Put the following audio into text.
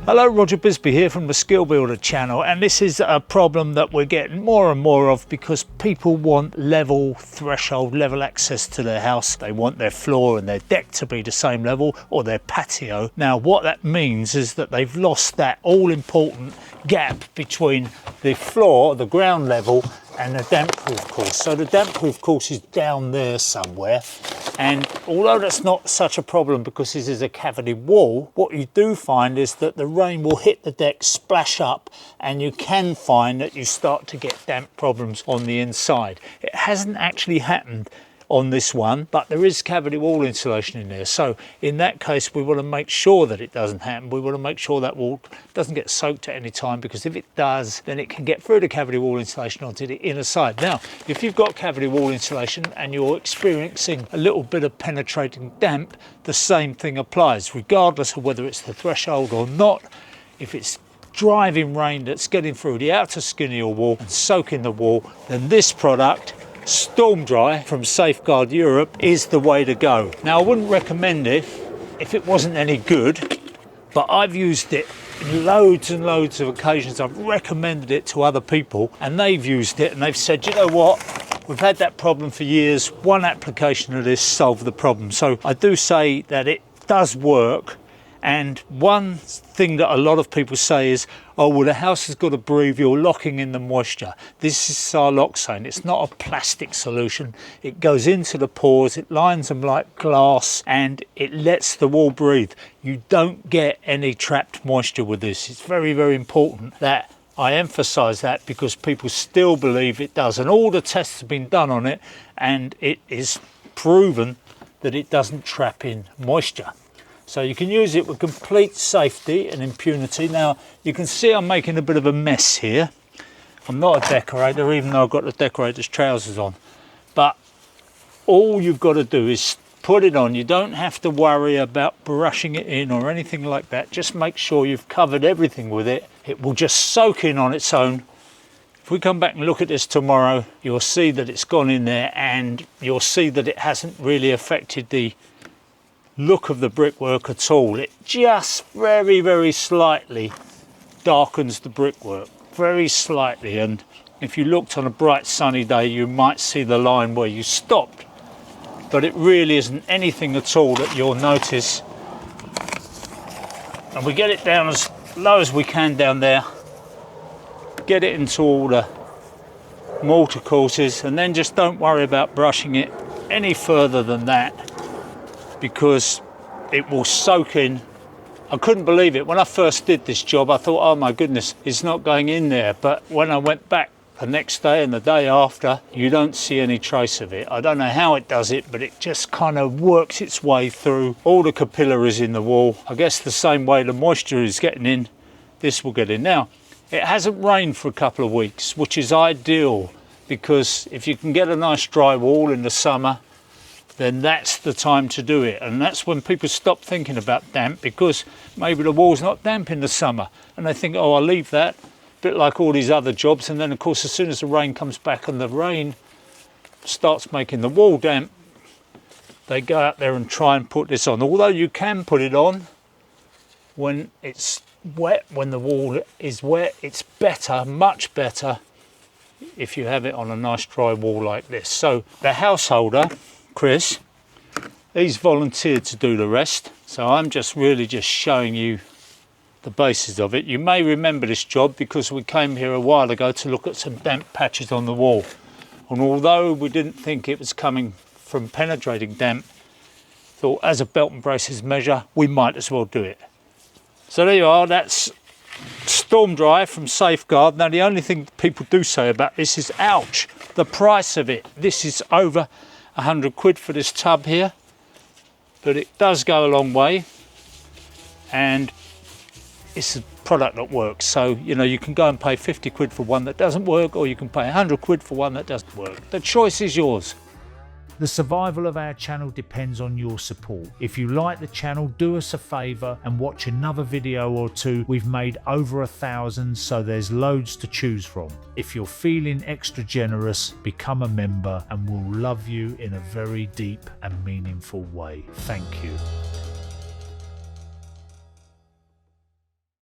Hello, Roger Bisbee here from the Skill Builder channel, and this is a problem that we're getting more and more of because people want level threshold, level access to their house. They want their floor and their deck to be the same level, or their patio. Now what that means is that they've lost that all important gap between the floor, the ground level, and the damp proof course. So the damp proof course is down there somewhere, and although that's not such a problem because this is a cavity wall, what you do find is that the rain will hit the deck, splash up, and you can find that you start to get damp problems on the inside. It hasn't actually happened on this one, but there is cavity wall insulation in there, so in that case we want to make sure that it doesn't happen. We want to make sure that wall doesn't get soaked at any time, because if it does, then it can get through the cavity wall insulation onto the inner side. Now if you've got cavity wall insulation and you're experiencing a little bit of penetrating damp, the same thing applies regardless of whether it's the threshold or not. If it's driving rain that's getting through the outer skin of your wall and soaking the wall, then this product, Stormdry from Safeguard Europe, is the way to go. Now I wouldn't recommend it if it wasn't any good, but I've used it in loads and loads of occasions. I've recommended it to other people and they've used it and they've said, you know what, we've had that problem for years, one application of this solved the problem. So I do say that it does work. And one thing that a lot of people say is, oh well, the house has got to breathe, you're locking in the moisture. This is siloxane, it's not a plastic solution. It goes into the pores, it lines them like glass, and it lets the wall breathe. You don't get any trapped moisture with this. It's very, very important that I emphasize that, because people still believe it does. And all the tests have been done on it, and it is proven that it doesn't trap in moisture. So you can use it with complete safety and impunity. Now you can see I'm making a bit of a mess here. I'm not a decorator, even though I've got the decorator's trousers on. But all you've got to do is put it on. You don't have to worry about brushing it in or anything like that. Just make sure you've covered everything with it. It will just soak in on its own. If we come back and look at this tomorrow, you'll see that it's gone in there, and you'll see that it hasn't really affected the look of the brickwork at all. It just very, very slightly darkens the brickwork, very slightly, and if you looked on a bright sunny day you might see the line where you stopped, but it really isn't anything at all that you'll notice. And we get it down as low as we can down there, get it into all the mortar courses, and then just don't worry about brushing it any further than that, because it will soak in. I couldn't believe it. When I first did this job, I thought, oh my goodness, it's not going in there. But when I went back the next day and the day after, you don't see any trace of it. I don't know how it does it, but it just kind of works its way through all the capillaries in the wall. I guess the same way the moisture is getting in, this will get in. Now, it hasn't rained for a couple of weeks, which is ideal, because if you can get a nice dry wall in the summer, then that's the time to do it. And that's when people stop thinking about damp, because maybe the wall's not damp in the summer and they think, oh, I'll leave that, a bit like all these other jobs. And then of course, as soon as the rain comes back and the rain starts making the wall damp, they go out there and try and put this on. Although you can put it on when it's wet, when the wall is wet. It's better, much better, if you have it on a nice dry wall like this. So the householder, Chris, he's volunteered to do the rest, so I'm just really just showing you the basis of it. You may remember this job because we came here a while ago to look at some damp patches on the wall, and although we didn't think it was coming from penetrating damp, thought as a belt and braces measure we might as well do it. So there you are, that's Stormdry from Safeguard. Now the only thing people do say about this is, ouch, the price of it. This is over 100 quid for this tub here, but it does go a long way, and it's a product that works. So you know, you can go and pay 50 quid for one that doesn't work, or you can pay 100 quid for one that doesn't work. The choice is yours. The survival of our channel depends on your support. If you like the channel, do us a favour and watch another video or two. We've made over 1,000, so there's loads to choose from. If you're feeling extra generous, become a member and we'll love you in a very deep and meaningful way. Thank you.